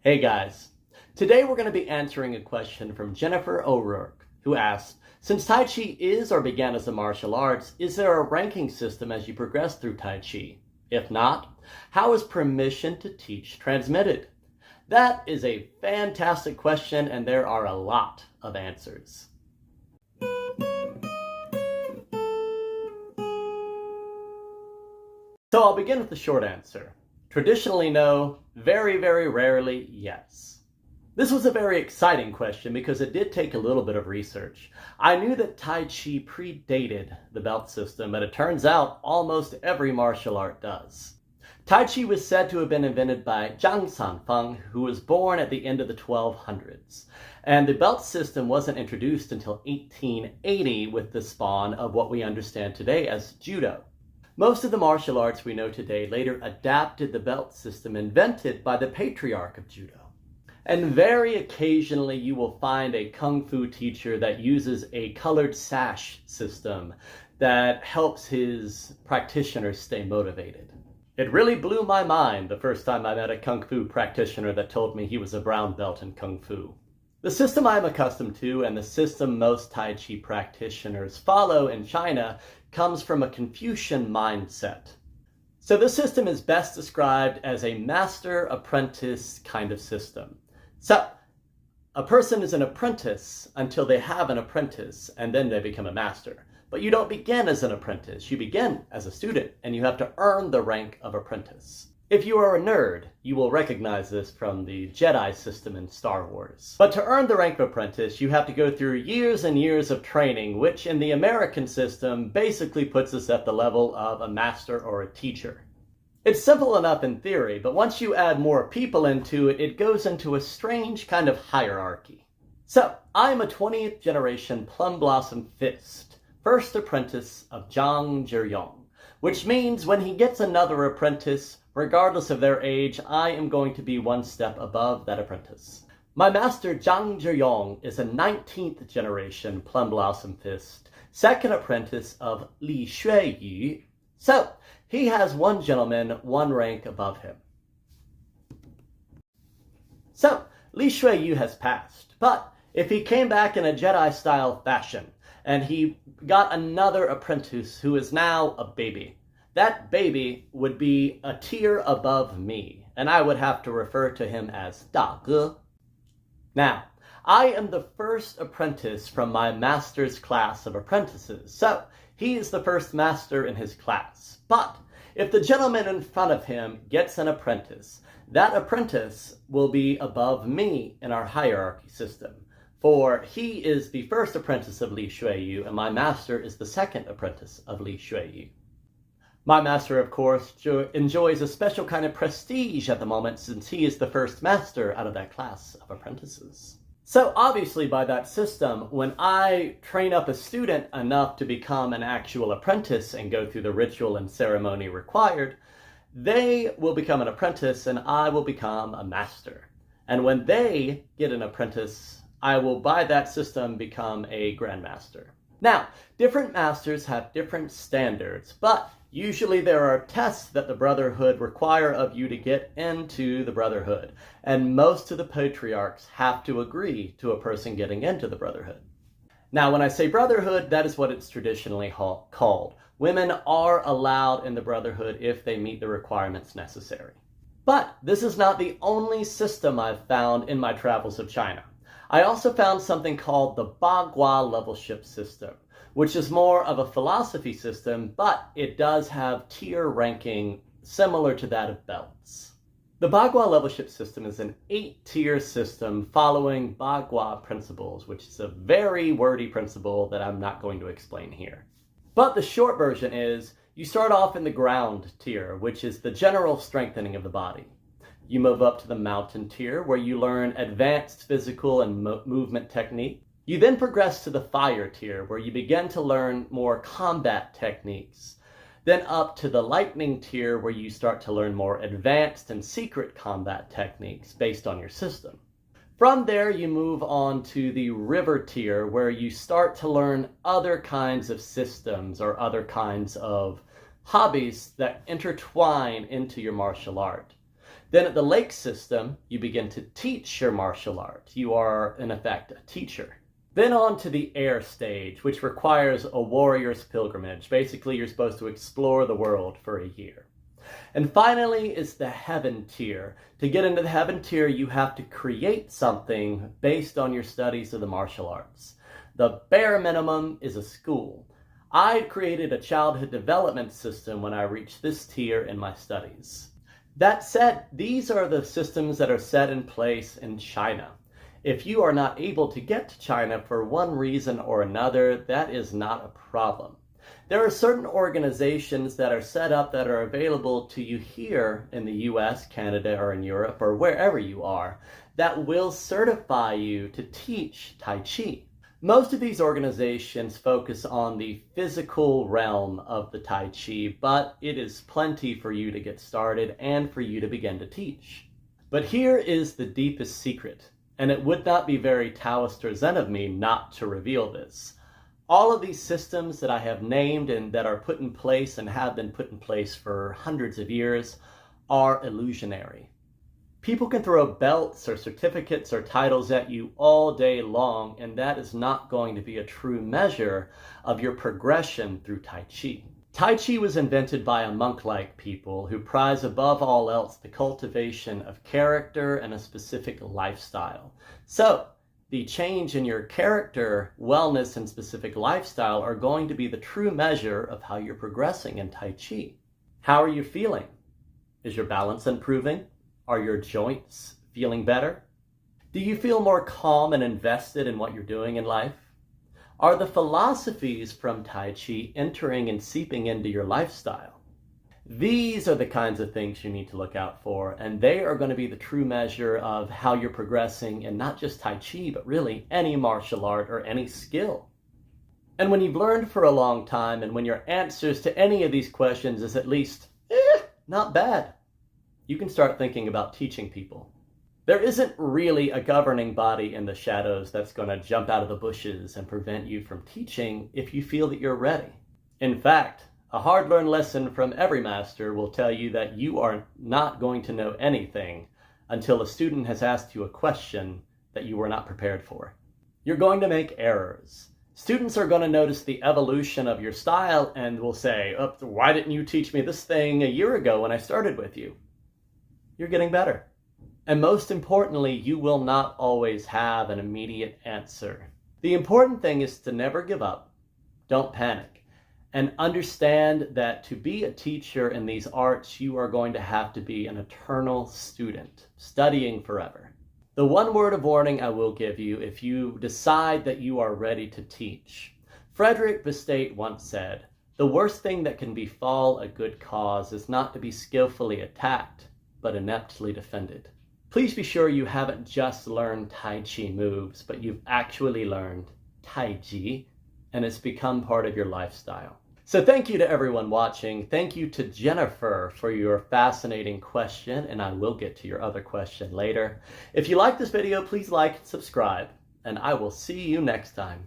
Hey guys, today we're going to be answering a question from Jennifer O'Rourke, who asked, since Tai Chi is or began as a martial arts, is there a ranking system as you progress through Tai Chi? If not, how is permission to teach transmitted? That is a fantastic question, and there are a lot of answers. So I'll begin with the short answer. Traditionally, no. Very, very rarely, yes. This was a very exciting question because it did take a little bit of research. I knew that Tai Chi predated the belt system, but it turns out almost every martial art does. Tai Chi was said to have been invented by Zhang Sanfeng, who was born at the end of the 1200s. And the belt system wasn't introduced until 1880 with the spawn of what we understand today as Judo. Most of the martial arts we know today later adapted the belt system invented by the patriarch of Judo. And very occasionally you will find a kung fu teacher that uses a colored sash system that helps his practitioners stay motivated. It really blew my mind the first time I met a kung fu practitioner that told me he was a brown belt in kung fu. The system I'm accustomed to, and the system most Tai Chi practitioners follow in China, comes from a Confucian mindset. So this system is best described as a master-apprentice kind of system. So, a person is an apprentice until they have an apprentice, and then they become a master. But you don't begin as an apprentice, you begin as a student, and you have to earn the rank of apprentice. If you are a nerd, you will recognize this from the Jedi system in Star Wars. But to earn the rank of apprentice, you have to go through years and years of training, which in the American system basically puts us at the level of a master or a teacher. It's simple enough in theory, but once you add more people into it, it goes into a strange kind of hierarchy. So, I'm a 20th generation Plum Blossom Fist, first apprentice of Zhang Zhiyong, which means when he gets another apprentice, regardless of their age, I am going to be one step above that apprentice. My master Zhang Zhiyong is a 19th generation Plum Blossom Fist, second apprentice of Li Xueyu. So, he has one gentleman, one rank above him. So, Li Xueyu has passed, but if he came back in a Jedi-style fashion, and he got another apprentice who is now a baby, that baby would be a tier above me, and I would have to refer to him as Da Ge. Now, I am the first apprentice from my master's class of apprentices, so he is the first master in his class. But if the gentleman in front of him gets an apprentice, that apprentice will be above me in our hierarchy system, for he is the first apprentice of Li Xueyu, and my master is the second apprentice of Li Xueyu. My master, of course, enjoys a special kind of prestige at the moment since he is the first master out of that class of apprentices. So obviously by that system, when I train up a student enough to become an actual apprentice and go through the ritual and ceremony required, they will become an apprentice and I will become a master. And when they get an apprentice, I will by that system become a grandmaster. Now, different masters have different standards, but usually there are tests that the Brotherhood require of you to get into the Brotherhood, and most of the patriarchs have to agree to a person getting into the Brotherhood. Now, when I say Brotherhood, that is what it's traditionally called. Women are allowed in the Brotherhood if they meet the requirements necessary. But this is not the only system I've found in my travels of China. I also found something called the Bagua levelship system, which is more of a philosophy system, but it does have tier ranking similar to that of belts. The Bagua levelship system is an 8-tier system following Bagua principles, which is a very wordy principle that I'm not going to explain here. But the short version is, you start off in the ground tier, which is the general strengthening of the body. You move up to the mountain tier, where you learn advanced physical and movement technique. You then progress to the fire tier, where you begin to learn more combat techniques. Then up to the lightning tier, where you start to learn more advanced and secret combat techniques based on your system. From there, you move on to the river tier, where you start to learn other kinds of systems or other kinds of hobbies that intertwine into your martial art. Then at the lake system, you begin to teach your martial art. You are, in effect, a teacher. Then on to the air stage, which requires a warrior's pilgrimage. Basically, you're supposed to explore the world for a year. And finally is the heaven tier. To get into the heaven tier, you have to create something based on your studies of the martial arts. The bare minimum is a school. I created a childhood development system when I reached this tier in my studies. That said, these are the systems that are set in place in China. If you are not able to get to China for one reason or another, that is not a problem. There are certain organizations that are set up that are available to you here in the US, Canada, or in Europe, or wherever you are, that will certify you to teach Tai Chi. Most of these organizations focus on the physical realm of the Tai Chi, but it is plenty for you to get started and for you to begin to teach. But here is the deepest secret, and it would not be very Taoist or Zen of me not to reveal this. All of these systems that I have named and that are put in place and have been put in place for hundreds of years are illusionary. People can throw belts or certificates or titles at you all day long, and that is not going to be a true measure of your progression through Tai Chi. Tai Chi was invented by a monk-like people who prize above all else the cultivation of character and a specific lifestyle. So, the change in your character, wellness, and specific lifestyle are going to be the true measure of how you're progressing in Tai Chi. How are you feeling? Is your balance improving? Are your joints feeling better? Do you feel more calm and invested in what you're doing in life? Are the philosophies from Tai Chi entering and seeping into your lifestyle? These are the kinds of things you need to look out for, and they are going to be the true measure of how you're progressing in not just Tai Chi, but really any martial art or any skill. And when you've learned for a long time, and when your answers to any of these questions is at least, not bad, you can start thinking about teaching people. There isn't really a governing body in the shadows that's going to jump out of the bushes and prevent you from teaching if you feel that you're ready. In fact, a hard-learned lesson from every master will tell you that you are not going to know anything until a student has asked you a question that you were not prepared for. You're going to make errors. Students are going to notice the evolution of your style and will say, "Oh, why didn't you teach me this thing a year ago when I started with you?" You're getting better. And most importantly, you will not always have an immediate answer. The important thing is to never give up, don't panic, and understand that to be a teacher in these arts, you are going to have to be an eternal student, studying forever. The one word of warning I will give you if you decide that you are ready to teach. Frederick Bastate once said, "The worst thing that can befall a good cause is not to be skillfully attacked, but ineptly defended." Please be sure you haven't just learned Tai Chi moves, but you've actually learned Tai Chi, and it's become part of your lifestyle. So thank you to everyone watching. Thank you to Jennifer for your fascinating question, and I will get to your other question later. If you like this video, please like and subscribe, and I will see you next time.